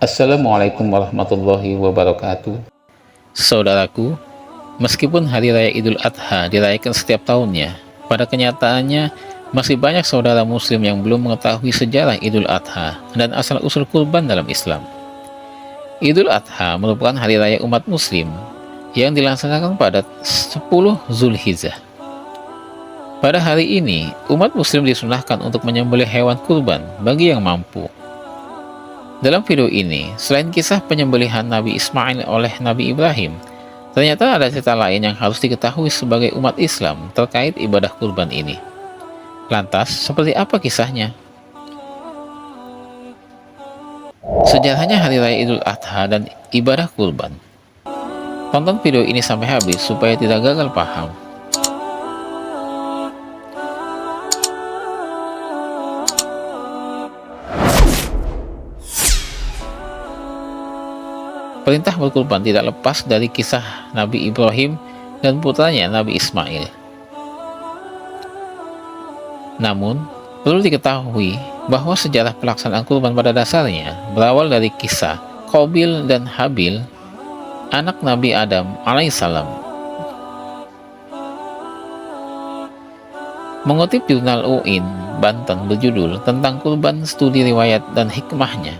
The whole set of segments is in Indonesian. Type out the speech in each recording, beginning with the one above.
Assalamualaikum warahmatullahi wabarakatuh. Saudaraku, meskipun Hari Raya Idul Adha dirayakan setiap tahunnya, pada kenyataannya masih banyak saudara muslim yang belum mengetahui sejarah Idul Adha dan asal-usul kurban dalam Islam. Idul Adha merupakan hari raya umat muslim yang dilaksanakan pada 10 Zulhijjah. Pada hari ini, umat muslim disunahkan untuk menyembelih hewan kurban bagi yang mampu. Dalam video ini, selain kisah penyembelihan Nabi Ismail oleh Nabi Ibrahim, ternyata ada cerita lain yang harus diketahui sebagai umat Islam terkait ibadah kurban ini. Lantas, seperti apa kisahnya? Sejarahnya Hari Raya Idul Adha dan ibadah kurban. Tonton video ini sampai habis supaya tidak gagal paham. Perintah berkurban tidak lepas dari kisah Nabi Ibrahim dan putranya Nabi Ismail. Namun, perlu diketahui bahwa sejarah pelaksanaan kurban pada dasarnya berawal dari kisah Qabil dan Habil, anak Nabi Adam alaihissalam. Mengutip jurnal UIN Banten berjudul tentang kurban studi riwayat dan hikmahnya,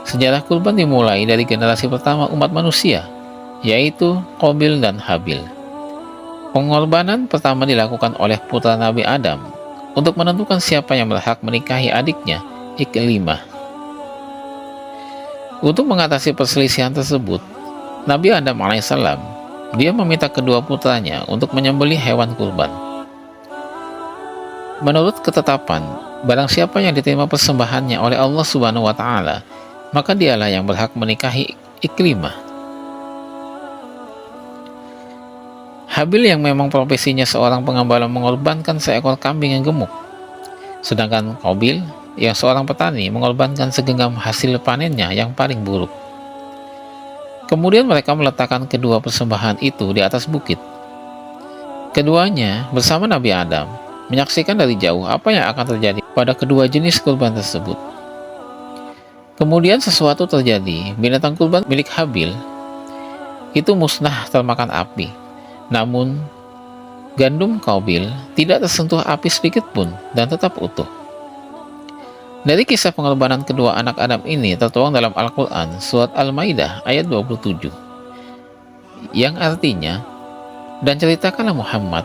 sejarah kurban dimulai dari generasi pertama umat manusia, yaitu Qabil dan Habil. Pengorbanan pertama dilakukan oleh putra Nabi Adam untuk menentukan siapa yang berhak menikahi adiknya, Iklimah. Untuk mengatasi perselisihan tersebut, Nabi Adam alaihissalam, dia meminta kedua putranya untuk menyembelih hewan kurban. Menurut ketetapan, barang siapa yang diterima persembahannya oleh Allah Subhanahu wa Ta'ala, maka dialah yang berhak menikahi Iklimah. Habil yang memang profesinya seorang pengembala mengorbankan seekor kambing yang gemuk, sedangkan Qabil yang seorang petani mengorbankan segenggam hasil panennya yang paling buruk. Kemudian mereka meletakkan kedua persembahan itu di atas bukit. Keduanya bersama Nabi Adam menyaksikan dari jauh apa yang akan terjadi pada kedua jenis kurban tersebut. Kemudian sesuatu terjadi, binatang kurban milik Habil itu musnah termakan api. Namun, gandum Qabil tidak tersentuh api sedikit pun dan tetap utuh. Dari kisah pengorbanan kedua anak Adam ini tertuang dalam Al-Quran Surat Al-Maidah ayat 27, yang artinya, dan ceritakanlah Muhammad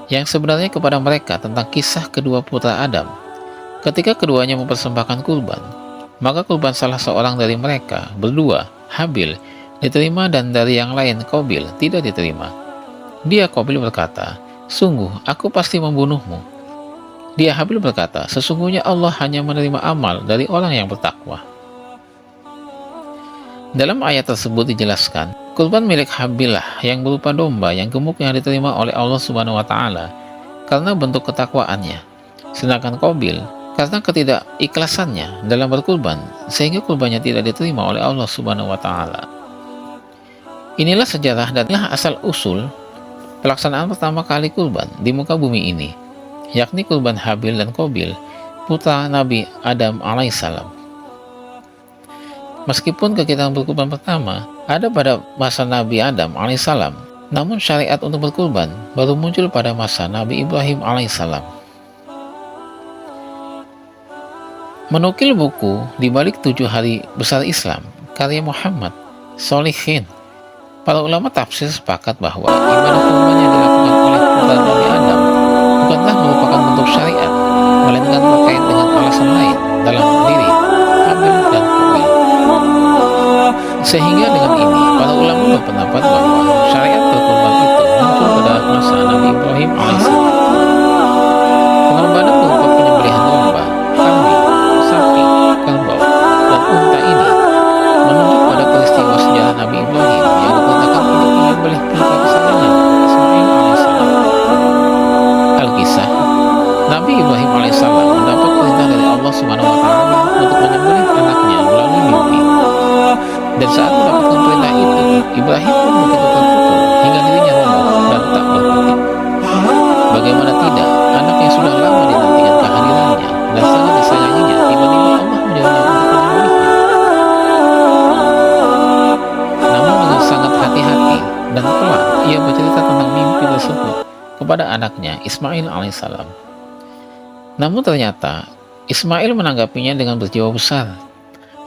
yang sebenarnya kepada mereka tentang kisah kedua putra Adam. Ketika keduanya mempersembahkan kurban, maka kurban salah seorang dari mereka berdua, Habil, diterima dan dari yang lain, Qabil, tidak diterima. Dia, Qabil, berkata, "Sungguh, aku pasti membunuhmu." Dia, Habil, berkata, "Sesungguhnya Allah hanya menerima amal dari orang yang bertakwa." Dalam ayat tersebut dijelaskan, kurban milik Habil lah yang berupa domba yang gemuk yang diterima oleh Allah Subhanahu wa Ta'ala karena bentuk ketakwaannya. Sedangkan Qabil karena ketidakikhlasannya dalam berkurban, sehingga kurbannya tidak diterima oleh Allah Subhanahu wa Ta'ala. Inilah sejarah dan asal-usul pelaksanaan pertama kali kurban di muka bumi ini, yakni kurban Habil dan Qabil, putra Nabi Adam alaihissalam. Meskipun kegiatan berkurban pertama ada pada masa Nabi Adam alaihissalam, namun syariat untuk berkurban baru muncul pada masa Nabi Ibrahim alaihissalam. Menukil buku Di Balik 7 Hari Besar Islam, karya Muhammad Sholihin, para ulama tafsir sepakat bahwa ibadah kurban yang dilakukan oleh putra Nabi Adam bukanlah merupakan bentuk syariat, melainkan terkait dengan alasan lain dalam diri Habil dan Qabil. Sehingga dengan ini, para ulama berpendapat bahwa syariat berkurban itu muncul pada masa Nabi Ibrahim alaihissalam. Pengorbanan berupa penyembelihan domba, kambing, sapi, kerbau, dan unta ini menunjuk pada peristiwa sejarah Nabi Ibrahim yang diperintahkan untuk menyembelih putra kesayangan Ismail alaihissalam. Al-Kisah, Nabi Ibrahim alaihissalam mendapat perintah dari Allah Subhanahu wa Ta'ala untuk menyembelih anaknya melalui mimpi. Dan saat mendapatkan perintah itu, Ibrahim pun begitu terpukul hingga dirinya roboh dan tak berkutik. Bagaimana tidak, anak yang sudah lama dinantikan kehadirannya dan sangat disayanginya, tiba-tiba Allah menyuruhnya untuk menyembelihnya. kepada anaknya Ismail alaihissalam. Namun ternyata Ismail menanggapinya dengan berjiwa besar.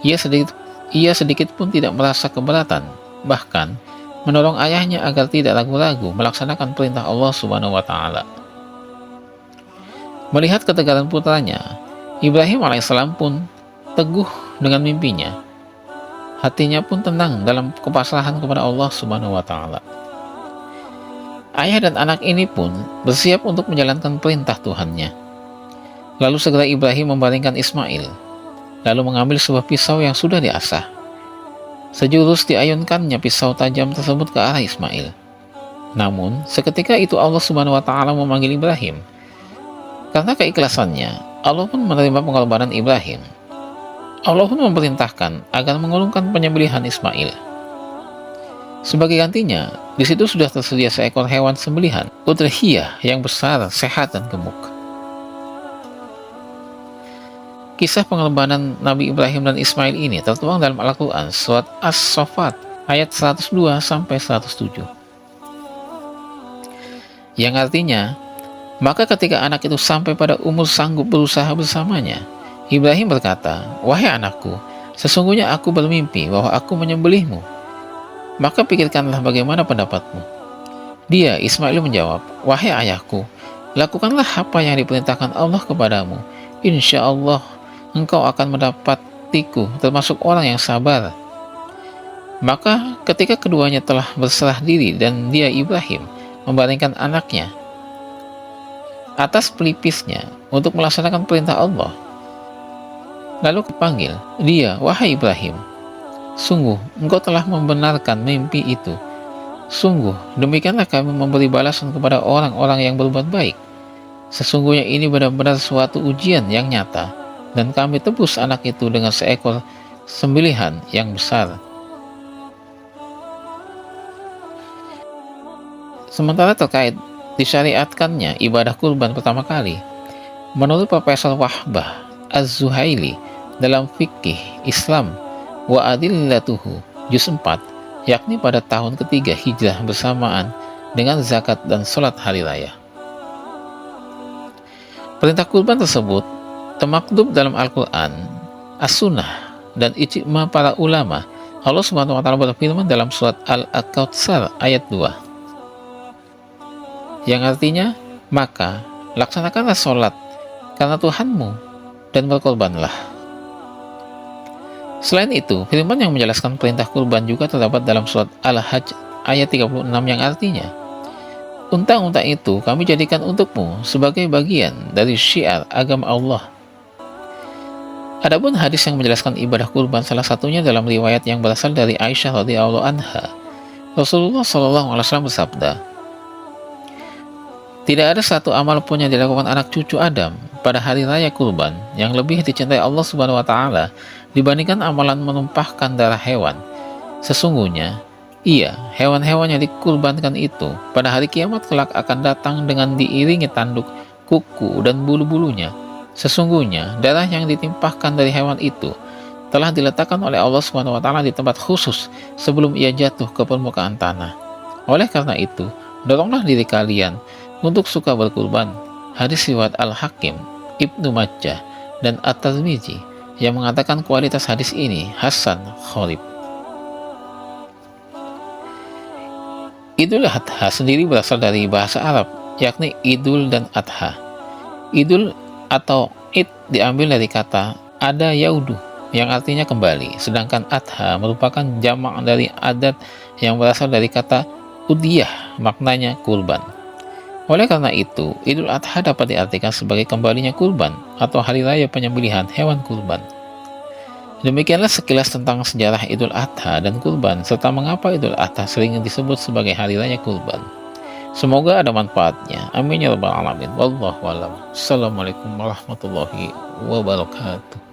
Ia sedikit pun tidak merasa keberatan, bahkan mendorong ayahnya agar tidak ragu-ragu melaksanakan perintah Allah Subhanahu wa Ta'ala. Melihat ketegaran putranya, Ibrahim alaihissalam pun teguh dengan mimpinya. Hatinya pun tenang dalam kepasrahan kepada Allah Subhanahu wa Ta'ala. Ayah dan anak ini pun bersiap untuk menjalankan perintah Tuhannya. Lalu segera Ibrahim membaringkan Ismail, lalu mengambil sebuah pisau yang sudah diasah. Sejurus diayunkannya pisau tajam tersebut ke arah Ismail. Namun, seketika itu Allah Subhanahu wa Ta'ala memanggil Ibrahim. Karena keikhlasannya, Allah pun menerima pengorbanan Ibrahim. Allah pun memerintahkan agar mengurungkan penyembelihan Ismail. Sebagai gantinya, di situ sudah tersedia seekor hewan sembelihan, udhiyah yang besar, sehat, dan gemuk. Kisah pengorbanan Nabi Ibrahim dan Ismail ini tertuang dalam Al-Quran surat As-Saffat ayat 102-107. Yang artinya, maka ketika anak itu sampai pada umur sanggup berusaha bersamanya, Ibrahim berkata, "Wahai anakku, sesungguhnya aku bermimpi bahwa aku menyembelihmu. Maka pikirkanlah bagaimana pendapatmu." Dia, Ismail, menjawab, "Wahai ayahku, lakukanlah apa yang diperintahkan Allah kepadamu. Insya Allah engkau akan mendapatiku termasuk orang yang sabar." Maka ketika keduanya telah berserah diri dan dia, Ibrahim, membaringkan anaknya atas pelipisnya untuk melaksanakan perintah Allah, lalu kepanggil dia, "Wahai Ibrahim, sungguh engkau telah membenarkan mimpi itu. Sungguh demikianlah kami memberi balasan kepada orang-orang yang berbuat baik. Sesungguhnya ini benar-benar suatu ujian yang nyata, dan kami tebus anak itu dengan seekor sembelihan yang besar." Sementara terkait disyariatkannya ibadah kurban pertama kali, menurut Profesor Wahbah Az-Zuhaili dalam Fikih Islam wa Adillatuhu juz 4, yakni pada tahun ketiga Hijrah bersamaan dengan zakat dan sholat hari raya. Perintah kurban tersebut termaktub dalam Al-Quran, As-Sunnah, dan ijma para ulama. Allah Subhanahu wa Ta'ala berfirman dalam surat Al-Kautsar ayat 2, yang artinya, "Maka laksanakanlah sholat karena Tuhanmu dan berkorbanlah." Selain itu, firman yang menjelaskan perintah kurban juga terdapat dalam surat Al-Hajj ayat 36 yang artinya, "Unta-unta itu kami jadikan untukmu sebagai bagian dari syiar agama Allah." Adapun hadis yang menjelaskan ibadah kurban, salah satunya dalam riwayat yang berasal dari Aisyah radhiyallahu anha. Rasulullah SAW bersabda, "Tidak ada satu amal pun yang dilakukan anak cucu Adam pada hari raya kurban yang lebih dicintai Allah Subhanahu wa Ta'ala dibandingkan amalan menumpahkan darah hewan. Sesungguhnya, hewan-hewan yang dikurbankan itu pada hari kiamat kelak akan datang dengan diiringi tanduk, kuku, dan bulu-bulunya. Sesungguhnya, darah yang ditimpahkan dari hewan itu telah diletakkan oleh Allah Subhanahu wa Ta'ala di tempat khusus sebelum ia jatuh ke permukaan tanah. Oleh karena itu, doronglah diri kalian untuk suka berkurban." Hadis riwayat Al-Hakim, Ibnu Majah, dan At-Tirmidzi yang mengatakan kualitas hadis ini hasan gharib. Idul Adha sendiri berasal dari bahasa Arab, yakni idul dan adha. Idul atau id diambil dari kata ada yaudu yang artinya kembali, sedangkan adha merupakan jamak dari adat yang berasal dari kata udiyah, maknanya kurban. Oleh karena itu, Idul Adha dapat diartikan sebagai kembalinya kurban atau hari raya penyembelihan hewan kurban. Demikianlah sekilas tentang sejarah Idul Adha dan kurban, serta mengapa Idul Adha sering disebut sebagai hari raya kurban. Semoga ada manfaatnya. Amin ya rabbal alamin. Wallahu a'lam. Assalamualaikum warahmatullahi wabarakatuh.